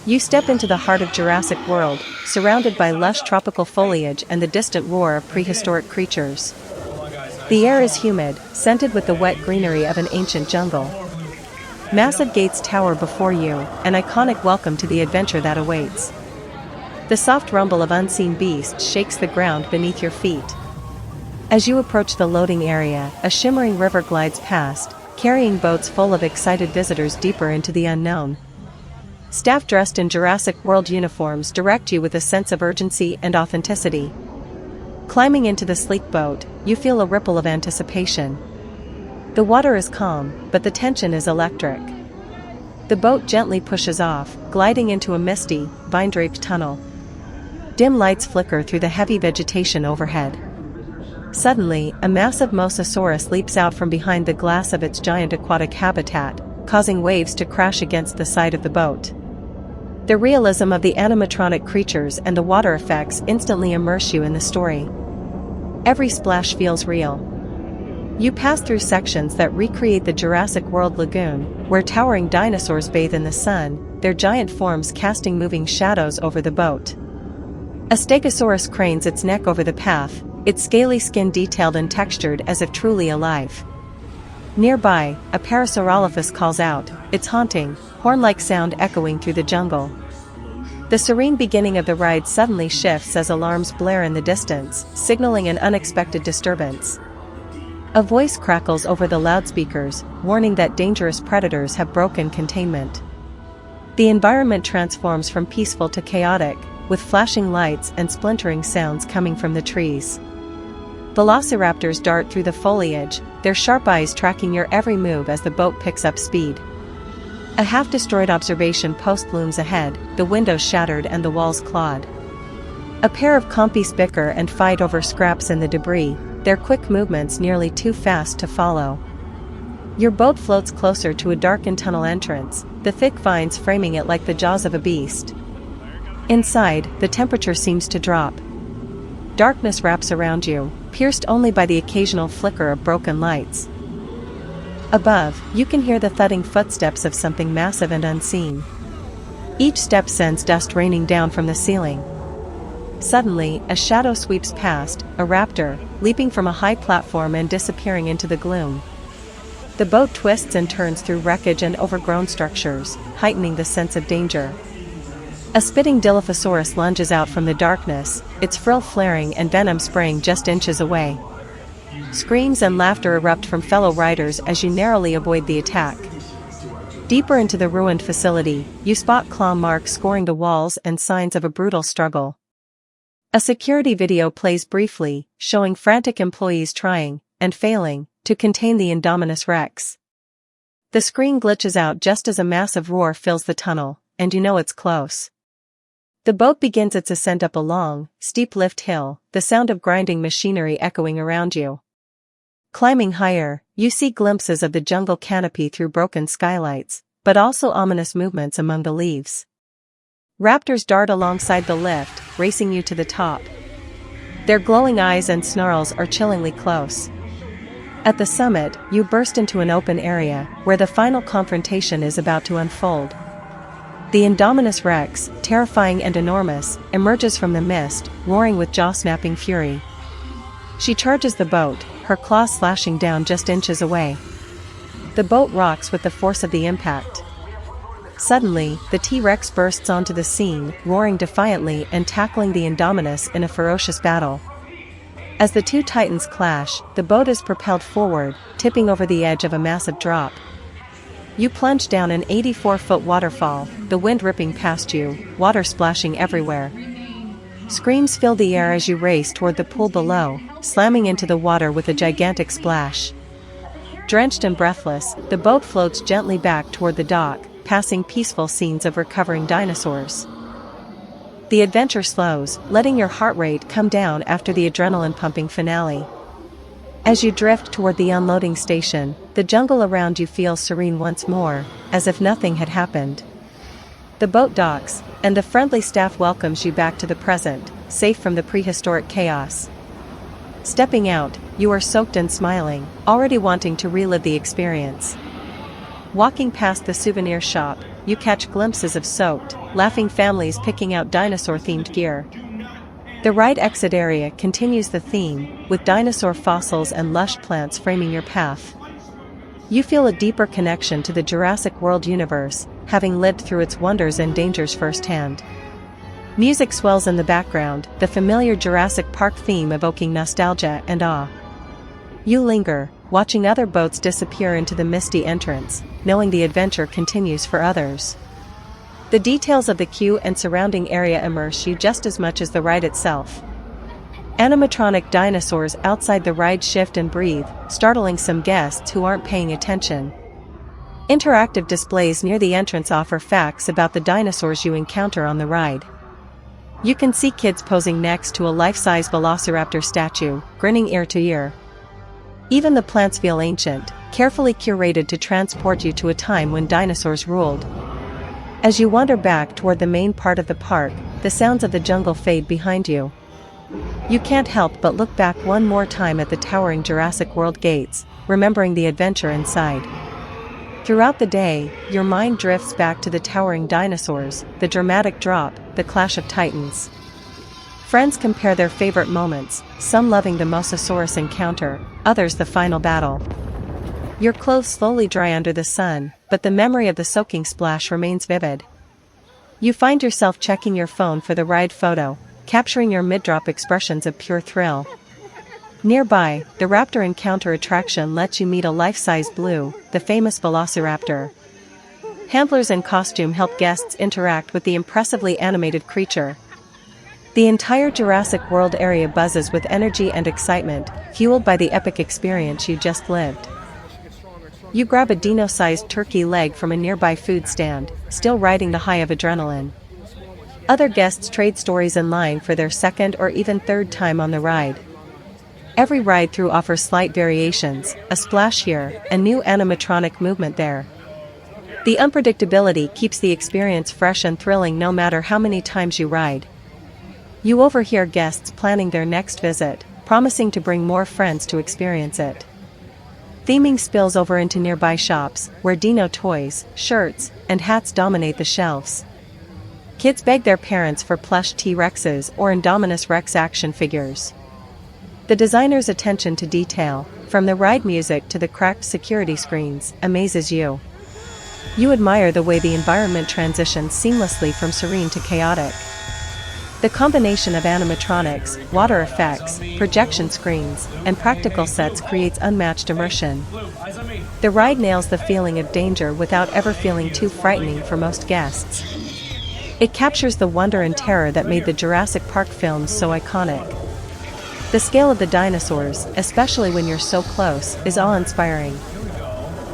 You step into the heart of Jurassic World, surrounded by lush tropical foliage and the distant roar of prehistoric creatures. The air is humid, scented with the wet greenery of an ancient jungle. Massive gates tower before you, an iconic welcome to the adventure that awaits. The soft rumble of unseen beasts shakes the ground beneath your feet. As you approach the loading area, a shimmering river glides past, carrying boats full of excited visitors deeper into the unknown. Staff dressed in Jurassic World uniforms direct you with a sense of urgency and authenticity. Climbing into the sleek boat, you feel a ripple of anticipation. The water is calm, but the tension is electric. The boat gently pushes off, gliding into a misty, vine-draped tunnel. Dim lights flicker through the heavy vegetation overhead. Suddenly, a massive mosasaurus leaps out from behind the glass of its giant aquatic habitat, causing waves to crash against the side of the boat. The realism of the animatronic creatures and the water effects instantly immerse you in the story. Every splash feels real. You pass through sections that recreate the Jurassic World lagoon, where towering dinosaurs bathe in the sun, their giant forms casting moving shadows over the boat. A Stegosaurus cranes its neck over the path, its scaly skin detailed and textured as if truly alive. Nearby, a Parasaurolophus calls out, its haunting, horn-like sound echoing through the jungle. The serene beginning of the ride suddenly shifts as alarms blare in the distance, signaling an unexpected disturbance. A voice crackles over the loudspeakers, warning that dangerous predators have broken containment. The environment transforms from peaceful to chaotic, with flashing lights and splintering sounds coming from the trees. Velociraptors dart through the foliage, their sharp eyes tracking your every move as the boat picks up speed. A half-destroyed observation post looms ahead, the windows shattered and the walls clawed. A pair of compies bicker and fight over scraps in the debris, their quick movements nearly too fast to follow. Your boat floats closer to a darkened tunnel entrance, the thick vines framing it like the jaws of a beast. Inside, the temperature seems to drop. Darkness wraps around you, pierced only by the occasional flicker of broken lights. Above, you can hear the thudding footsteps of something massive and unseen. Each step sends dust raining down from the ceiling. Suddenly, a shadow sweeps past, a raptor, leaping from a high platform and disappearing into the gloom. The boat twists and turns through wreckage and overgrown structures, heightening the sense of danger. A spitting Dilophosaurus lunges out from the darkness, its frill flaring and venom spraying just inches away. Screams and laughter erupt from fellow riders as you narrowly avoid the attack. Deeper into the ruined facility, you spot claw marks scoring the walls and signs of a brutal struggle. A security video plays briefly, showing frantic employees trying, and failing, to contain the Indominus Rex. The screen glitches out just as a massive roar fills the tunnel, and you know it's close. The boat begins its ascent up a long, steep lift hill, the sound of grinding machinery echoing around you. Climbing higher, you see glimpses of the jungle canopy through broken skylights, but also ominous movements among the leaves. Raptors dart alongside the lift, racing you to the top. Their glowing eyes and snarls are chillingly close. At the summit, you burst into an open area, where the final confrontation is about to unfold. The Indominus Rex, terrifying and enormous, emerges from the mist, roaring with jaw-snapping fury. She charges the boat, her claws slashing down just inches away. The boat rocks with the force of the impact. Suddenly, the T-Rex bursts onto the scene, roaring defiantly and tackling the Indominus in a ferocious battle. As the two titans clash, the boat is propelled forward, tipping over the edge of a massive drop. You plunge down an 84-foot waterfall, the wind ripping past you, water splashing everywhere. Screams fill the air as you race toward the pool below, slamming into the water with a gigantic splash. Drenched and breathless, the boat floats gently back toward the dock, passing peaceful scenes of recovering dinosaurs. The adventure slows, letting your heart rate come down after the adrenaline-pumping finale. As you drift toward the unloading station, the jungle around you feels serene once more, as if nothing had happened. The boat docks, and the friendly staff welcomes you back to the present, safe from the prehistoric chaos. Stepping out, you are soaked and smiling, already wanting to relive the experience. Walking past the souvenir shop, you catch glimpses of soaked, laughing families picking out dinosaur-themed gear. The ride exit area continues the theme, with dinosaur fossils and lush plants framing your path. You feel a deeper connection to the Jurassic World universe, having lived through its wonders and dangers firsthand. Music swells in the background, the familiar Jurassic Park theme evoking nostalgia and awe. You linger, watching other boats disappear into the misty entrance, knowing the adventure continues for others. The details of the queue and surrounding area immerse you just as much as the ride itself. Animatronic dinosaurs outside the ride shift and breathe, startling some guests who aren't paying attention. Interactive displays near the entrance offer facts about the dinosaurs you encounter on the ride. You can see kids posing next to a life-size velociraptor statue, grinning ear to ear. Even the plants feel ancient, carefully curated to transport you to a time when dinosaurs ruled. As you wander back toward the main part of the park, the sounds of the jungle fade behind you. You can't help but look back one more time at the towering Jurassic World gates, remembering the adventure inside. Throughout the day, your mind drifts back to the towering dinosaurs, the dramatic drop, the clash of titans. Friends compare their favorite moments, some loving the Mosasaurus encounter, others the final battle. Your clothes slowly dry under the sun, but the memory of the soaking splash remains vivid. You find yourself checking your phone for the ride photo, capturing your mid-drop expressions of pure thrill. Nearby, the raptor encounter attraction lets you meet a life-size Blue, the famous velociraptor. Handlers in costume help guests interact with the impressively animated creature. The entire Jurassic World area buzzes with energy and excitement, fueled by the epic experience you just lived. You grab a dino-sized turkey leg from a nearby food stand, still riding the high of adrenaline. Other guests trade stories in line for their second or even third time on the ride. Every ride-through offers slight variations, a splash here, and new animatronic movement there. The unpredictability keeps the experience fresh and thrilling no matter how many times you ride. You overhear guests planning their next visit, promising to bring more friends to experience it. Theming spills over into nearby shops, where dino toys, shirts, and hats dominate the shelves. Kids beg their parents for plush T-Rexes or Indominus Rex action figures. The designer's attention to detail, from the ride music to the cracked security screens, amazes you. You admire the way the environment transitions seamlessly from serene to chaotic. The combination of animatronics, water effects, projection screens, and practical sets creates unmatched immersion. The ride nails the feeling of danger without ever feeling too frightening for most guests. It captures the wonder and terror that made the Jurassic Park films so iconic. The scale of the dinosaurs, especially when you're so close, is awe-inspiring.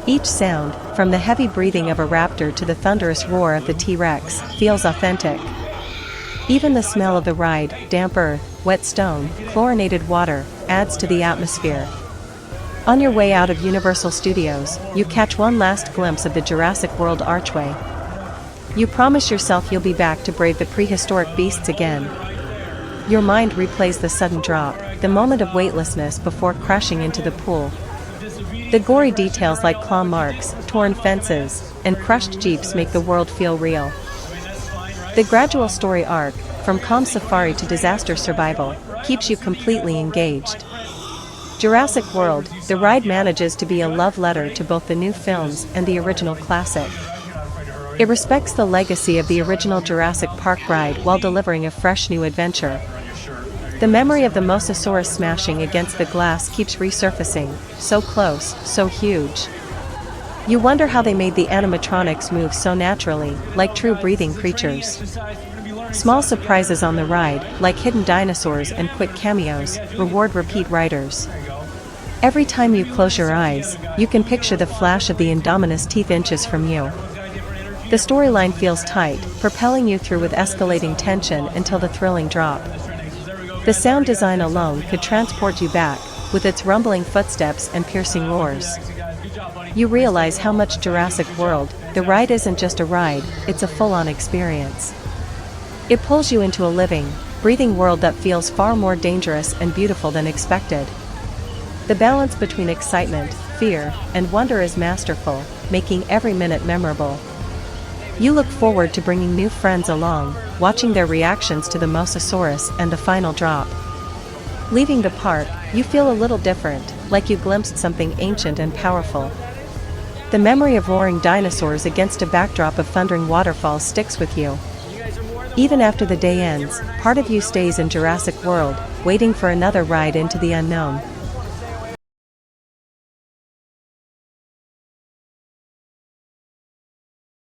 Each sound, from the heavy breathing of a raptor to the thunderous roar of the T-Rex, feels authentic. Even the smell of the ride, damp earth, wet stone, chlorinated water, adds to the atmosphere. On your way out of Universal Studios, you catch one last glimpse of the Jurassic World archway. You promise yourself you'll be back to brave the prehistoric beasts again. Your mind replays the sudden drop, the moment of weightlessness before crashing into the pool. The gory details like claw marks, torn fences, and crushed jeeps make the world feel real. The gradual story arc, from calm safari to disaster survival, keeps you completely engaged. Jurassic World, the ride manages to be a love letter to both the new films and the original classic. It respects the legacy of the original Jurassic Park ride while delivering a fresh new adventure. The memory of the Mosasaurus smashing against the glass keeps resurfacing, so close, so huge. You wonder how they made the animatronics move so naturally, like true breathing creatures. Small surprises on the ride, like hidden dinosaurs and quick cameos, reward repeat riders. Every time you close your eyes, you can picture the flash of the Indominus teeth inches from you. The storyline feels tight, propelling you through with escalating tension until the thrilling drop. The sound design alone could transport you back, with its rumbling footsteps and piercing roars. You realize how much Jurassic World, the ride isn't just a ride, it's a full-on experience. It pulls you into a living, breathing world that feels far more dangerous and beautiful than expected. The balance between excitement, fear, and wonder is masterful, making every minute memorable. You look forward to bringing new friends along, watching their reactions to the Mosasaurus and the final drop. Leaving the park, you feel a little different, like you glimpsed something ancient and powerful. The memory of roaring dinosaurs against a backdrop of thundering waterfalls sticks with you. Even after the day ends, part of you stays in Jurassic World, waiting for another ride into the unknown.